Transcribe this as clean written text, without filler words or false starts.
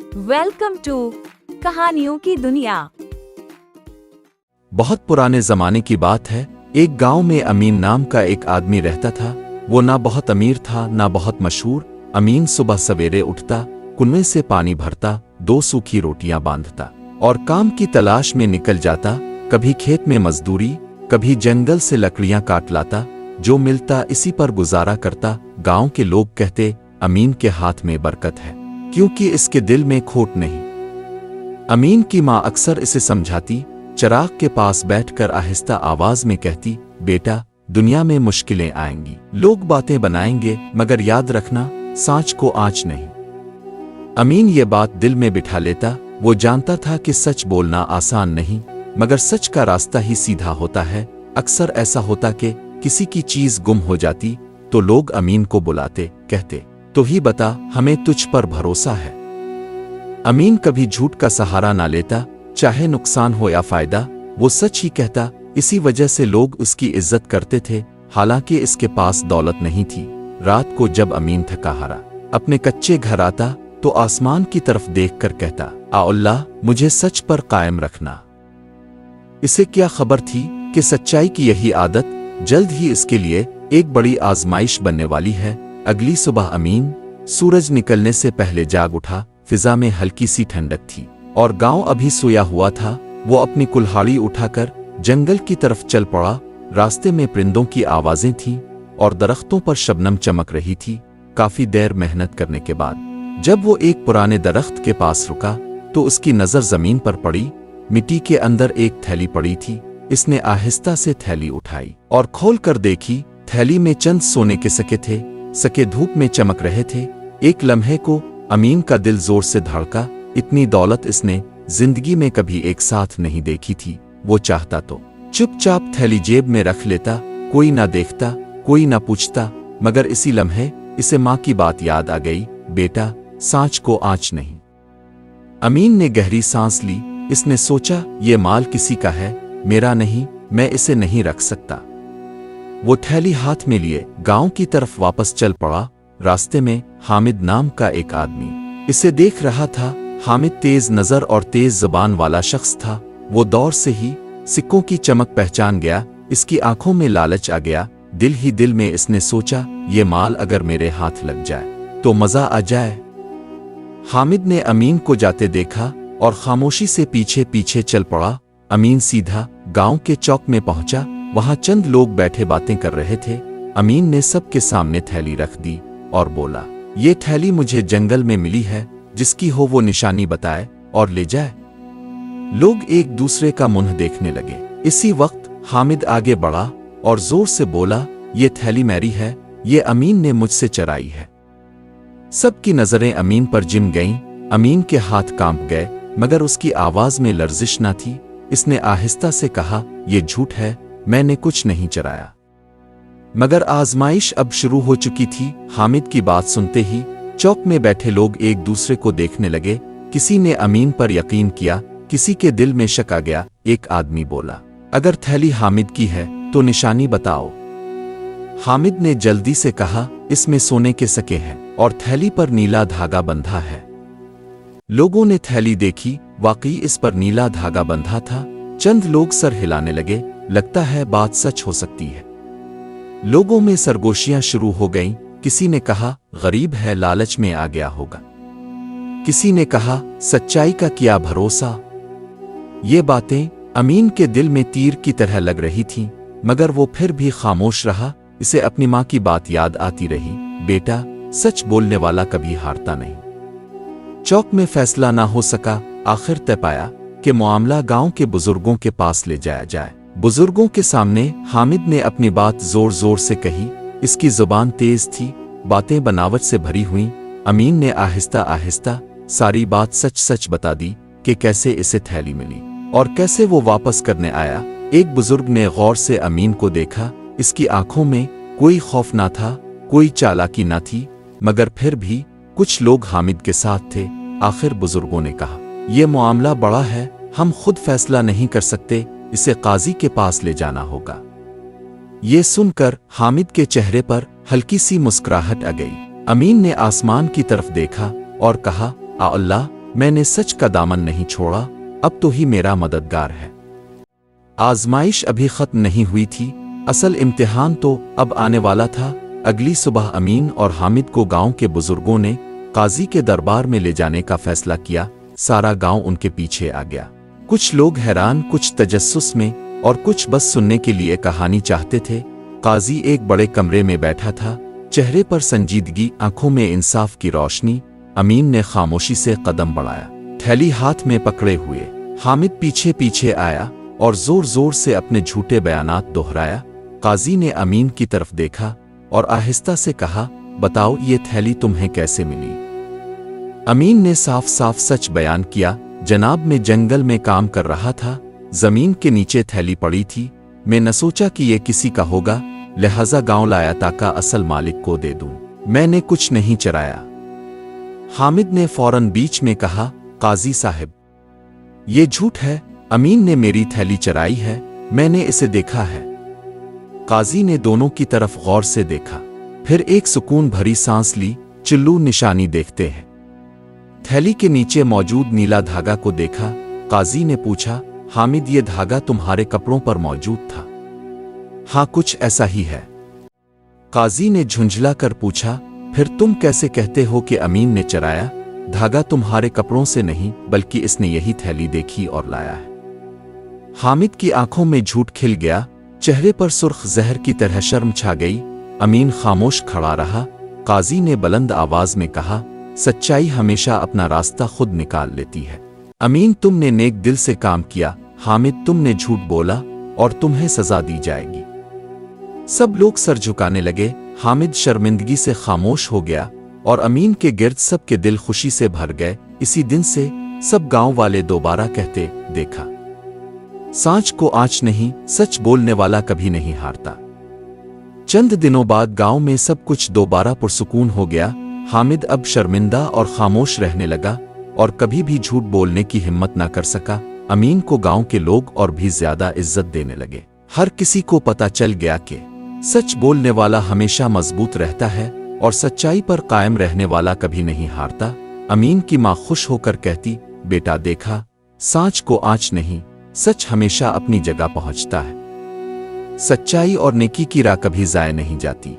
Welcome to कहानियों की दुनिया। बहुत पुराने जमाने की बात है। एक गांव में अमीन नाम का एक आदमी रहता था। वो ना बहुत अमीर था ना बहुत मशहूर। अमीन सुबह सवेरे उठता, कुएं से पानी भरता, 2 सूखी रोटियां बांधता और काम की तलाश में निकल जाता। कभी खेत में मजदूरी, कभी जंगल से लकड़ियां काट लाता। जो मिलता इसी पर गुजारा करता। गांव के लोग कहते, अमीन के हाथ में बरकत है, क्योंकि इसके दिल में खोट नहीं। अमीन की माँ अक्सर इसे समझाती, चिराग के पास बैठकर आहिस्ता आवाज में कहती, बेटा, दुनिया में मुश्किलें आएंगी, लोग बातें बनाएंगे, मगर याद रखना, सांच को आंच नहीं। अमीन ये बात दिल में बिठा लेता। वो जानता था कि सच बोलना आसान नहीं, मगर सच का रास्ता ही सीधा होता है। अक्सर ऐसा होता कि किसी की चीज गुम हो जाती तो लोग अमीन को बुलाते, कहते, तो ही बता, हमें तुझ पर भरोसा है। अमीन कभी झूठ का सहारा ना लेता, चाहे नुकसान हो या फायदा, वो सच ही कहता। इसी वजह से लोग उसकी इज्जत करते थे, हालांकि इसके पास दौलत नहीं थी। रात को जब अमीन थका हारा अपने कच्चे घर आता तो आसमान की तरफ देखकर कहता, आ अल्लाह, मुझे सच पर कायम रखना। इसे क्या खबर थी कि सच्चाई की यही आदत जल्द ही इसके लिए एक बड़ी आजमाइश बनने वाली है। अगली सुबह अमीन सूरज निकलने से पहले जाग उठा। फिजा में हल्की सी ठंडक थी और गांव अभी सोया हुआ था। वो अपनी कुल्हाड़ी उठाकर जंगल की तरफ चल पड़ा। रास्ते में परिंदों की आवाजें थीं और दरख्तों पर शबनम चमक रही थी। काफी देर मेहनत करने के बाद जब वो एक पुराने दरख्त के पास रुका तो उसकी नजर जमीन पर पड़ी। मिट्टी के अंदर एक थैली पड़ी थी। इसने आहिस्ता से थैली उठाई और खोल कर देखी। थैली में चंद सोने के सिक्के थे। सिक्के धूप में चमक रहे थे। एक लम्हे को अमीन का दिल जोर से धड़का। इतनी दौलत इसने जिंदगी में कभी एक साथ नहीं देखी थी। वो चाहता तो चुपचाप थैली जेब में रख लेता, कोई ना देखता, कोई ना पूछता, मगर इसी लम्हे इसे माँ की बात याद आ गई, बेटा, सांच को आंच नहीं। अमीन ने गहरी सांस ली। इसने सोचा, ये माल किसी का है, मेरा नहीं, मैं इसे नहीं रख सकता। वो थैली हाथ में लिए गांव की तरफ वापस चल पड़ा। रास्ते में हामिद नाम का एक आदमी इसे देख रहा था। हामिद तेज नजर और तेज जुबान वाला शख्स था। वो दौर से ही सिक्कों की चमक पहचान गया। इसकी आंखों में लालच आ गया। दिल ही दिल में इसने सोचा, ये माल अगर मेरे हाथ लग जाए तो मजा आ जाए। हामिद ने अमीन को जाते देखा और खामोशी से पीछे पीछे चल पड़ा। अमीन सीधा गांव के चौक में पहुंचा। वहां चंद लोग बैठे बातें कर रहे थे। अमीन ने सबके सामने थैली रख दी और बोला, ये थैली मुझे जंगल में मिली है, जिसकी हो वो निशानी बताए और ले जाए। लोग एक दूसरे का मुंह देखने लगे। इसी वक्त हामिद आगे बढ़ा और जोर से बोला, ये थैली मेरी है, ये अमीन ने मुझसे चराई है। सबकी नजरें अमीन पर जिम गईं। अमीन के हाथ कांप गए, मगर उसकी आवाज में लर्जिश न थी। इसने आहिस्ता से कहा, ये झूठ है, मैंने कुछ नहीं चराया। मगर आजमाइश अब शुरू हो चुकी थी। हामिद की बात सुनते ही चौक में बैठे लोग एक दूसरे को देखने लगे। किसी ने अमीन पर यकीन किया, किसी के दिल में शक आ गया। एक आदमी बोला, अगर थैली हामिद की है तो निशानी बताओ। हामिद ने जल्दी से कहा, इसमें सोने के सिक्के हैं और थैली पर नीला धागा बंधा है। लोगों ने थैली देखी, वाकई इस पर नीला धागा बंधा था। चंद लोग सर हिलाने लगे, लगता है बात सच हो सकती है। लोगों में सरगोशियां शुरू हो गईं। किसी ने कहा, गरीब है, लालच में आ गया होगा। किसी ने कहा, सच्चाई का क्या भरोसा। ये बातें अमीन के दिल में तीर की तरह लग रही थीं, मगर वो फिर भी खामोश रहा। इसे अपनी माँ की बात याद आती रही, बेटा, सच बोलने वाला कभी हारता नहीं। चौक में फैसला ना हो सका। आखिर तय पाया कि मामला गांव के बुजुर्गों के पास ले जाया जाए। बुजुर्गों के सामने हामिद ने अपनी बात जोर जोर से कही। इसकी जुबान तेज थी, बातें बनावट से भरी हुईं। अमीन ने आहिस्ता आहिस्ता सारी बात सच सच बता दी कि कैसे इसे थैली मिली और कैसे वो वापस करने आया। एक बुजुर्ग ने गौर से अमीन को देखा। इसकी आंखों में कोई खौफ ना था, कोई चालाकी ना थी, मगर फिर भी कुछ लोग हामिद के साथ थे। आखिर बुजुर्गों ने कहा, यह मामला बड़ा है, हम खुद फैसला नहीं कर सकते, इसे काजी के पास ले जाना होगा। ये सुनकर हामिद के चेहरे पर हल्की सी मुस्कुराहट आ गई। अमीन ने आसमान की तरफ देखा और कहा, आ अल्लाह, मैंने सच का दामन नहीं छोड़ा, अब तो ही मेरा मददगार है। आजमाइश अभी खत्म नहीं हुई थी, असल इम्तिहान तो अब आने वाला था। अगली सुबह अमीन और हामिद को गांव के बुजुर्गों ने काजी के दरबार में ले जाने का फैसला किया। सारा गांव उनके पीछे आ गया। कुछ लोग हैरान, कुछ तजस्सुस में और कुछ बस सुनने के लिए कहानी चाहते थे। काजी एक बड़े कमरे में बैठा था, चेहरे पर संजीदगी, आंखों में इंसाफ की रोशनी। अमीन ने खामोशी से कदम बढ़ाया, थैली हाथ में पकड़े हुए। हामिद पीछे पीछे आया और जोर जोर से अपने झूठे बयानात दोहराया। काजी ने अमीन की तरफ देखा और आहिस्ता से कहा, बताओ ये थैली तुम्हें कैसे मिली? अमीन ने साफ साफ सच बयान किया, जनाब मैं जंगल में काम कर रहा था, जमीन के नीचे थैली पड़ी थी। मैं न सोचा कि ये किसी का होगा, लिहाजा गांव लाया ताका असल मालिक को दे दूं। मैंने कुछ नहीं चराया। हामिद ने फौरन बीच में कहा, काजी साहब ये झूठ है, अमीन ने मेरी थैली चराई है, मैंने इसे देखा है। काजी ने दोनों की तरफ गौर से देखा, फिर एक सुकून भरी सांस ली। चिल्लू निशानी देखते हैं। थैली के नीचे मौजूद नीला धागा को देखा। काजी ने पूछा, हामिद ये धागा तुम्हारे कपड़ों पर मौजूद था? हाँ कुछ ऐसा ही है। काजी ने झुंझला कर पूछा, फिर तुम कैसे कहते हो कि अमीन ने चराया? धागा तुम्हारे कपड़ों से नहीं बल्कि इसने यही थैली देखी और लाया है। हामिद की आंखों में झूठ खिल गया, चेहरे पर सुर्ख जहर की तरह शर्म छा गई। अमीन खामोश खड़ा रहा। काजी ने बुलंद आवाज में कहा, सच्चाई हमेशा अपना रास्ता खुद निकाल लेती है। अमीन तुमने नेक दिल से काम किया, हामिद तुमने झूठ बोला और तुम्हें सजा दी जाएगी। सब लोग सर झुकाने लगे। हामिद शर्मिंदगी से खामोश हो गया और अमीन के गिर्द सब के दिल खुशी से भर गए। इसी दिन से सब गांव वाले दोबारा कहते, देखा सांच को आँच नहीं, सच बोलने वाला कभी नहीं हारता। चंद दिनों बाद गांव में सब कुछ दोबारा पुरसुकून हो गया। हामिद अब शर्मिंदा और खामोश रहने लगा और कभी भी झूठ बोलने की हिम्मत न कर सका। अमीन को गांव के लोग और भी ज्यादा इज्जत देने लगे। हर किसी को पता चल गया कि सच बोलने वाला हमेशा मजबूत रहता है और सच्चाई पर कायम रहने वाला कभी नहीं हारता। अमीन की माँ खुश होकर कहती, बेटा देखा, सांच को आँच नहीं, सच हमेशा अपनी जगह पहुंचता है। सच्चाई और नेकी की राह कभी जाया नहीं जाती।